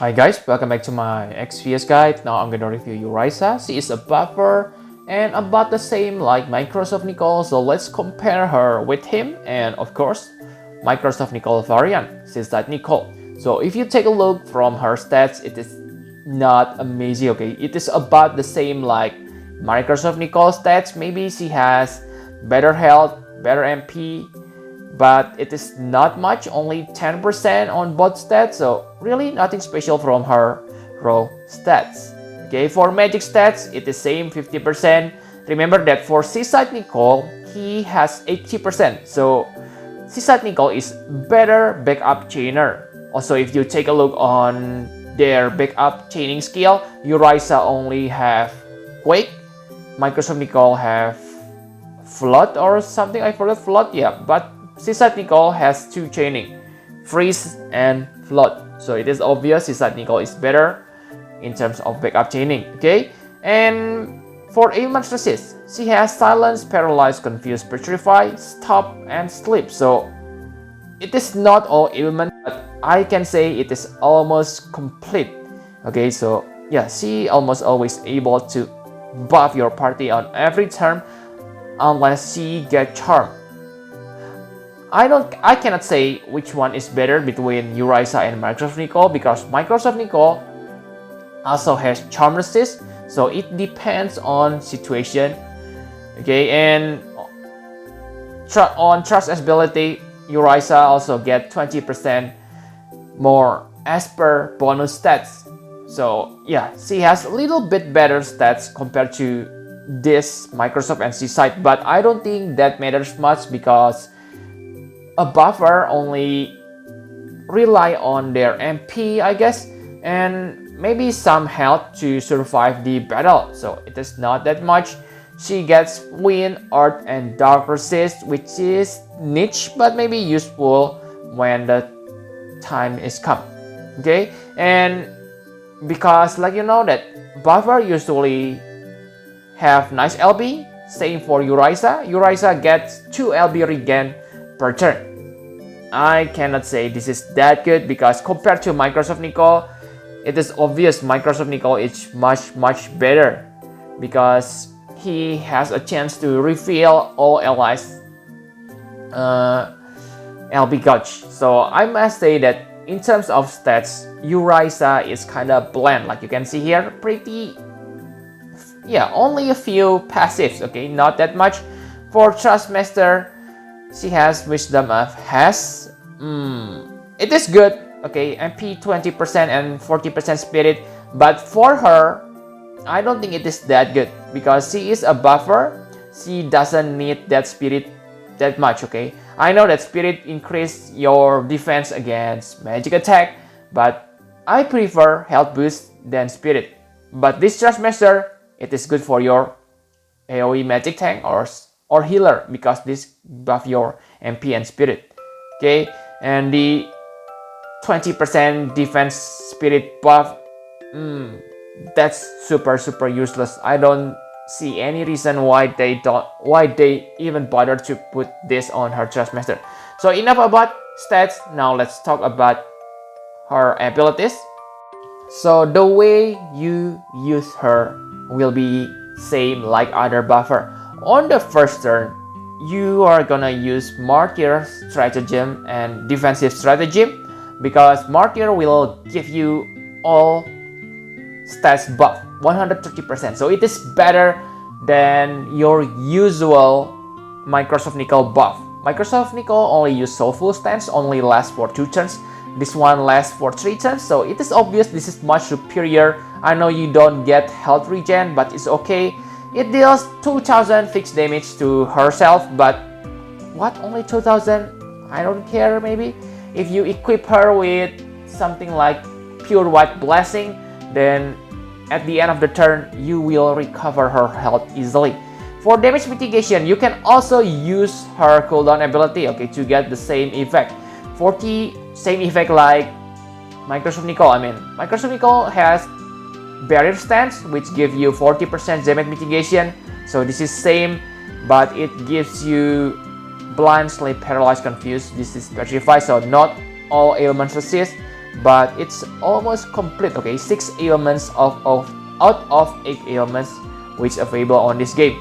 Hi guys, welcome back to my XPS guide. Now I'm gonna review Yuraisha. She is a buffer and about the same like Trans-Nichol, so let's compare her with him and of course Trans-Nichol variant, Trans-Nichol. So if you take a look from her stats, it is not amazing, okay? It is about the same like Trans-Nichol stats. Maybe she has better health, better MP, but it is not much, only 10% on both stats, so really nothing special from her raw stats. Okay, for magic stats, it is same 50%. Remember that for Trans-Nichol, he has 80%, so Trans-Nichol is better backup chainer. Also, if you take a look on their backup chaining skill, Yuraisha only have Quake, Trans-Nichol have Flood or something, I forgot Flood, yeah, but Trans-Nichol has two chaining, Freeze and Flood. So it is obvious Trans-Nichol is better in terms of backup chaining, okay? And for ailment resist, she has Silence, Paralyze, Confuse, Petrify, Stop, and Sleep. So it is not all ailment, but I can say it is almost complete. Okay, so yeah, she almost always able to buff your party on every turn unless she get charmed. I cannot say which one is better between Yuraisha and Trans-Nichol because Trans-Nichol also has charm resist, so it depends on situation. Okay, and on trust ability, Yuraisha also get 20% more as per bonus stats. So yeah, she has a little bit better stats compared to this Microsoft and C-Site, but I don't think that matters much because a buffer only rely on their MP, I guess, and maybe some health to survive the battle. So it is not that much. She gets Wind, Earth, and Dark Resist, which is niche but maybe useful when the time is come. Okay, and because like you know that buffer usually have nice LB. Same for Yuraisha. Yuraisha gets 2 LB regen per turn. I cannot say this is that good because compared to Trans-Nichol, it is obvious Trans-Nichol is much better because he has a chance to refill all allies LB gauge. So I must say that in terms of stats, Yuraisha is kind of bland. Like you can see here, pretty, yeah, only a few passives, okay, not that much. For Trustmaster, she has Wisdom of Has. It is good, okay, MP 20% and 40% Spirit, but for her, I don't think it is that good because she is a buffer. She doesn't need that Spirit that much, okay. I know that Spirit increase your defense against magic attack, but I prefer health boost than Spirit. But this Trustmaster, it is good for your AoE magic tank or healer because this buff your MP and Spirit. Okay, and the 20% defense Spirit buff, that's super useless. I don't see any reason why they even bother to put this on her Trustmaster. So enough about stats. Now let's talk about her abilities. So the way you use her will be same like other buffer. On the first turn, you are gonna use Martyr Stratagem and Defensive Stratagem because Martyr will give you all stats buff 130%. So it is better than your usual Trans-Nichol buff. Trans-Nichol only use Soulful Stance, only lasts for 2 turns. This one lasts for 3 turns, so it is obvious this is much superior. I know you don't get health regen, but it's okay. It deals 2000 fixed damage to herself, but what, only 2000? I don't care. Maybe if you equip her with something like Pure White Blessing, then at the end of the turn you will recover her health easily. For damage mitigation, you can also use her cooldown ability, okay, to get the same effect. 40 same effect like Trans-Nichol. I mean, Trans-Nichol has Barrier Stance, which gives you 40% damage mitigation. So this is same, but it gives you Blind, Sleep, Paralyze, Confuse. This is Petrify, so not all ailments resist. but it's almost complete. Okay, 6 ailments out of 8 ailments which available on this game.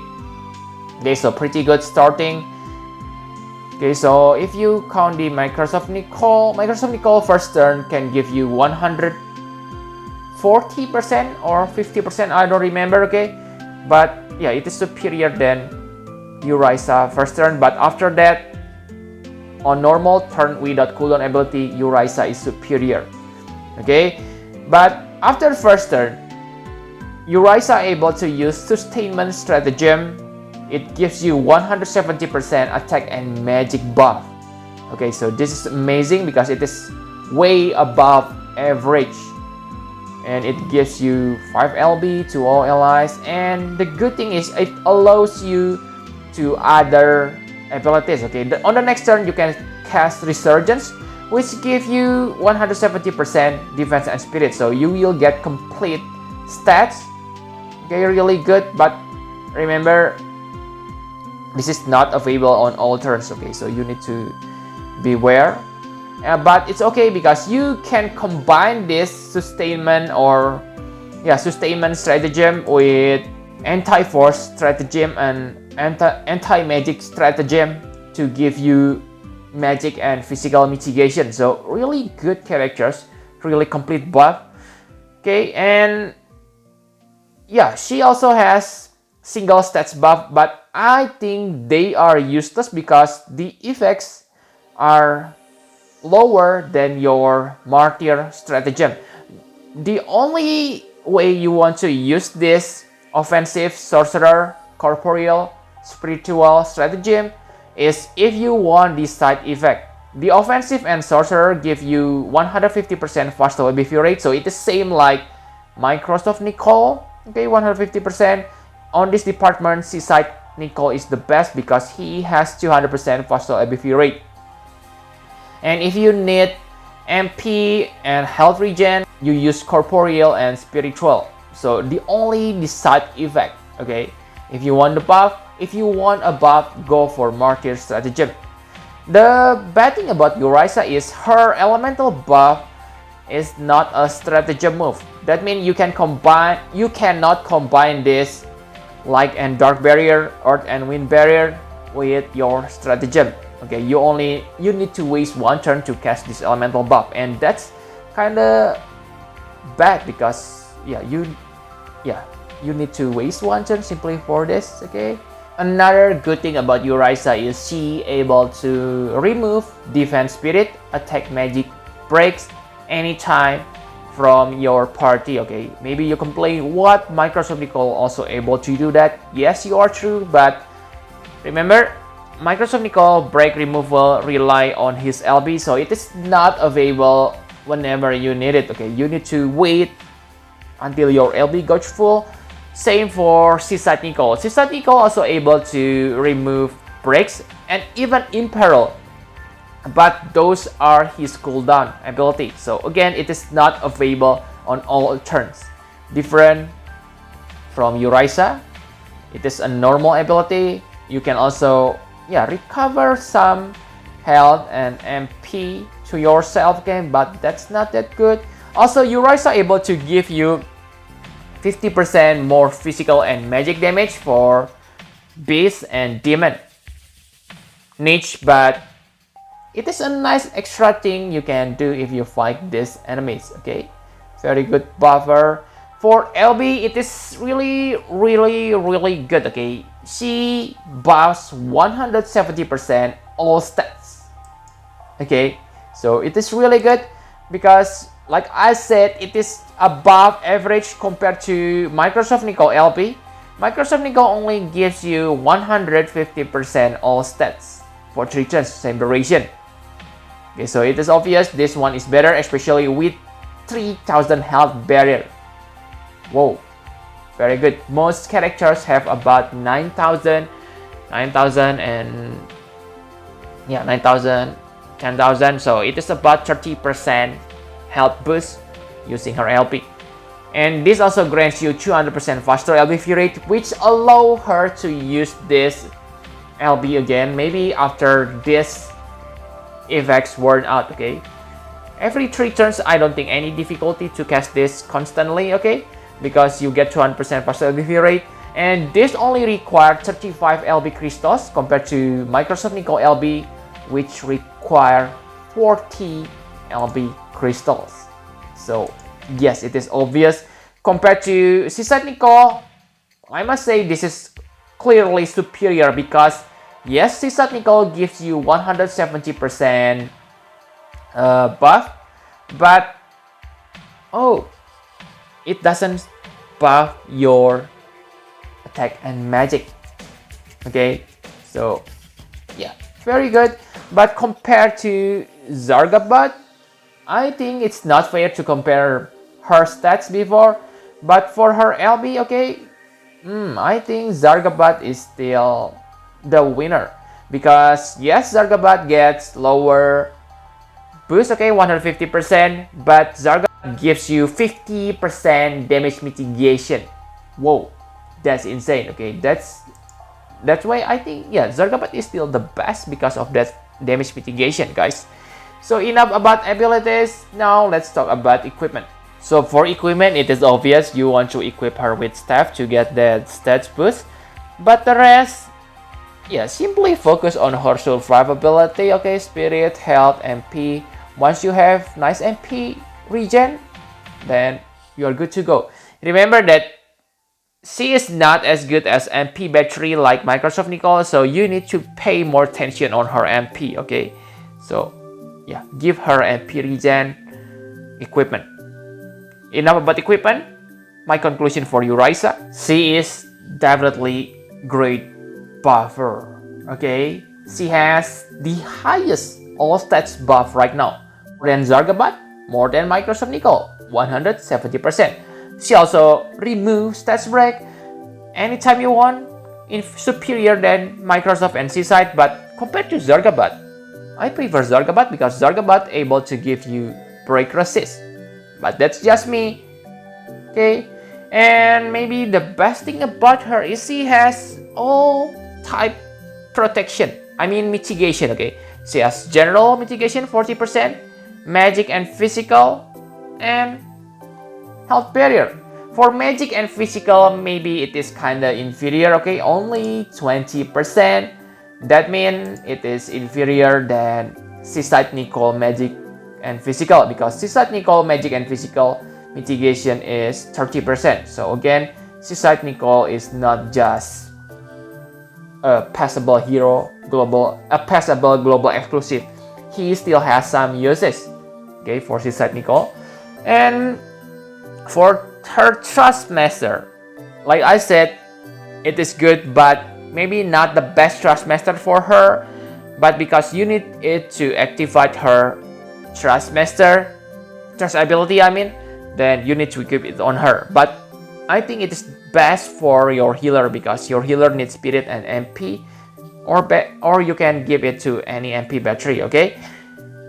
Okay, so pretty good starting. Okay, so if you count the Microsoft Nichol first turn can give you 140% or 50%, I don't remember, okay? But yeah, it is superior than Yuraisha first turn, but after that, on normal turn without cooldown ability, Yuraisha is superior, okay? But after first turn, Yuraisha able to use sustainment stratagem. It gives you 170% attack and magic buff. Okay, so this is amazing because it is way above average. And it gives you 5 LB to all allies. And the good thing is it allows you to other abilities. Okay, on the next turn you can cast Resurgence, which give you 170% defense and spirit. So you will get complete stats. Okay, really good. But remember, this is not available on all turns, okay? So you need to beware. But it's okay because you can combine this sustainment stratagem with anti-force stratagem and anti-magic stratagem to give you magic and physical mitigation. So really good characters, really complete buff. Okay, and yeah, she also has single stats buff, but I think they are useless because the effects are lower than your martyr stratagem. The only way you want to use this offensive, sorcerer, corporeal, spiritual stratagem is if you want the side effect. The offensive and sorcerer give you 150% faster ABV rate, so it is same like Microsoft Nichol. Okay, 150%. On this department, Seaside Nichol is the best because he has 200% faster ABV rate. And if you need MP and health regen, you use corporeal and spiritual. So the side effect, okay? If you want a buff, go for martyr stratagem. The bad thing about Yuraisha is her elemental buff is not a stratagem move. That means you cannot combine this like and dark barrier, earth and wind barrier with your stratagem. Okay, you need to waste one turn to cast this elemental buff, and that's kind of bad because you need to waste one turn simply for this. Okay, another good thing about Yuraisha is she able to remove defense spirit, attack magic breaks anytime from your party. Okay, maybe you complain what Microsoft Nichol also able to do that. Yes, you are true, but remember, Microsoft Nichol break removal rely on his LB, so it is not available whenever you need it. Okay, you need to wait until your LB goes full. Same for Seaside Nichol. Seaside Nichol also able to remove breaks and even imperil, but those are his cooldown ability. So again, it is not available on all turns. Different from Yuraisha, it is a normal ability. You can also recover some health and MP to yourself again, but that's not that good. Also, Yuraisha able to give you 50% more physical and magic damage for beast and demon niche, but it is a nice extra thing you can do if you fight these enemies. Okay, very good buffer. For LB, it is really good. Okay, she buffs 170% all stats. Okay, so it is really good because, like I said, it is above average compared to Microsoft Nichol LB. Microsoft Nichol only gives you 150% all stats for 3 turns, same duration. Okay, so it is obvious this one is better, especially with 3000 health barrier. Whoa, very good. Most characters have about 9,000 and 9,000, 10,000. So it is about 30% health boost using her LP. And this also grants you 200% faster LB rate, which allow her to use this LB again, maybe after this effects worn out. Okay, every 3 turns. I don't think any difficulty to cast this constantly, okay? Because you get 200% partial LBV rate. And this only requires 35 LB crystals compared to Microsoft Nicol LB, which require 40 LB crystals. So yes, it is obvious. Compared to Seaside Nicol, I must say this is clearly superior because yes, Seaside Nicol gives you 170% buff, but oh, it doesn't buff your attack and magic. Okay, so yeah, very good. But compared to Zargabat, I think it's not fair to compare her stats before. But for her LB, okay, I think Zargabat is still the winner. Because yes, Zargabat gets lower boost, okay, 150%, but Zargabat gives you 50% damage mitigation. Whoa, that's insane, okay? That's why I think, yeah, Zargabat is still the best because of that damage mitigation, guys. So enough about abilities, now let's talk about equipment. So for equipment, it is obvious you want to equip her with staff to get that stats boost. But the rest, yeah, simply focus on her survivability, okay, spirit, health, MP. Once you have nice MP regen, then you are good to go. Remember that she is not as good as MP battery like Microsoft Nicol, so you need to pay more attention on her MP, okay? So yeah, give her MP regen equipment. Enough about equipment. My conclusion for Yuraisha, she is definitely great buffer, okay? She has the highest all stats buff right now. More than Zargabat, more than Microsoft Nicol, 170%. She also removes stats break anytime you want, in superior than Microsoft and Seaside. But compared to Zargabat, I prefer Zargabat because Zargabat able to give you break resist. But that's just me, okay? And maybe the best thing about her is she has all type protection. I mean mitigation, okay? She has general mitigation 40%, magic and physical, and health barrier. For magic and physical, maybe it is kinda inferior, okay? Only 20%. That means it is inferior than Seaside Nicol magic and physical, because Seaside Nicol magic and physical mitigation is 30%. So again, Seaside Nicol is not just a passable hero global exclusive. He still has some uses, okay, for Seaside Nicol. And for her Trust Master, like I said, it is good, but maybe not the best Trust Master for her. But because you need it to activate her Trust Master, Trust ability, I mean, then you need to equip it on her. But I think it is best for your healer because your healer needs spirit and MP, or you can give it to any MP battery, okay?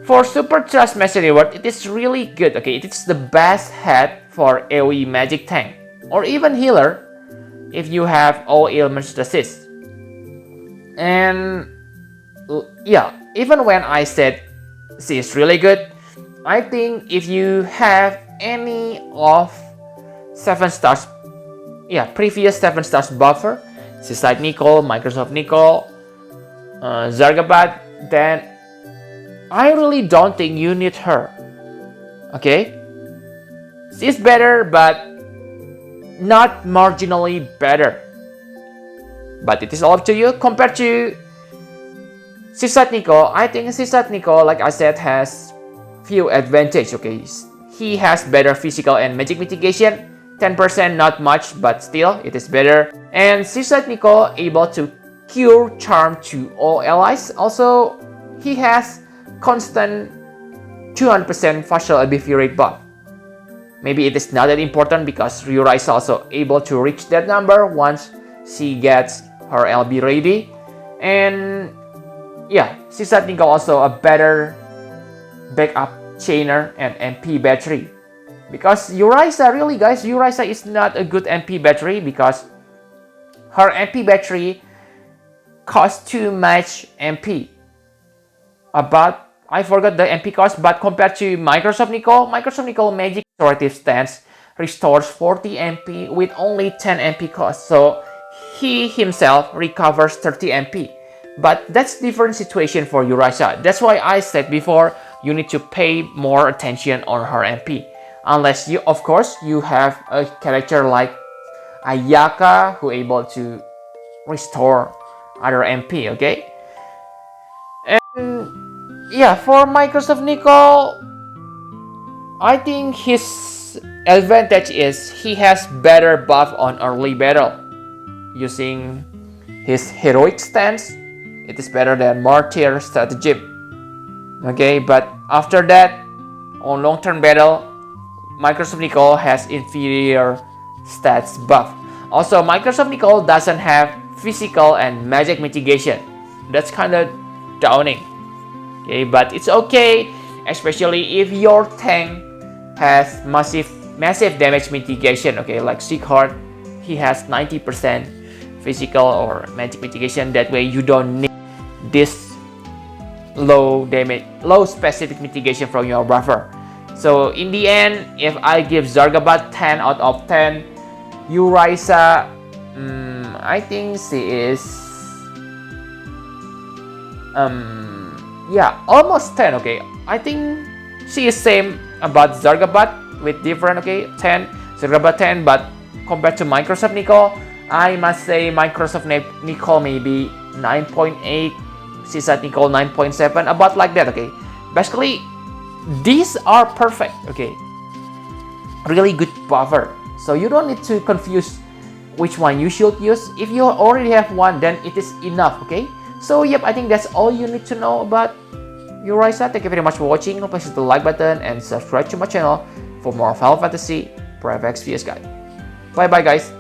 For Super Trust Master reward, it is really good, okay? It is the best head for AoE magic tank or even healer if you have all ailments assist. And yeah, even when I said she is really good, I think if you have any of 7 stars, yeah, previous 7 stars buffer, Seaside Nicol, Microsoft Nicol, Zargabat, then I really don't think you need her, okay? She's better, but not marginally better. But it is all up to you. Compared to Seaside Nicol, I think Seaside Nicol, like I said, has few advantages, okay? He has better physical and magic mitigation, 10%, not much, but still, it is better. And Seaside Nicol able to cure charm to all allies. Also, he has constant 200% partial LBV rate buff. Maybe it is not that important because Ryura is also able to reach that number once she gets her LB ready. And yeah, Seaside Nicol also a better backup chainer and MP battery. Because Yuraisha, really guys, Yuraisha is not a good MP battery because her MP battery costs too much MP. About I forgot the MP cost, but compared to Microsoft Nicol Magic Restorative Stance restores 40 MP with only 10 MP cost. So he himself recovers 30 MP. But that's different situation for Yuraisha. That's why I said before, you need to pay more attention on her MP. Unless you, of course, you have a character like Ayaka who able to restore other MP, okay? And yeah, for Microsoft Nicol, I think his advantage is he has better buff on early battle. Using his heroic stance, it is better than Martyr stratagem. Okay, but after that, on long-term battle, Microsoft Nicol has inferior stats buff. Also, Microsoft Nicol doesn't have physical and magic mitigation. That's kind of downing. Okay, but it's okay, especially if your tank has massive damage mitigation. Okay, like Seakhard, he has 90% physical or magic mitigation. That way, you don't need this low specific mitigation from your buffer. So in the end, if I give Zargabat 10 out of 10, Yuraisha, I think she is yeah, almost 10. Okay, I think she is same about Zargabat with different. Okay, 10 Zargabat 10, but compared to Microsoft Nicol, I must say Microsoft Nicol maybe 9.8, CSAT Nicol 9.7, about like that. Okay, basically these are perfect. Okay, really good buffer, so you don't need to confuse which one you should use. If you already have one, then it is enough. Okay, so yep, I think that's all you need to know about Yuraisha. Thank you very much for watching. Please hit the like button and subscribe to my channel for more Final Fantasy Private XPS guide. Bye bye guys.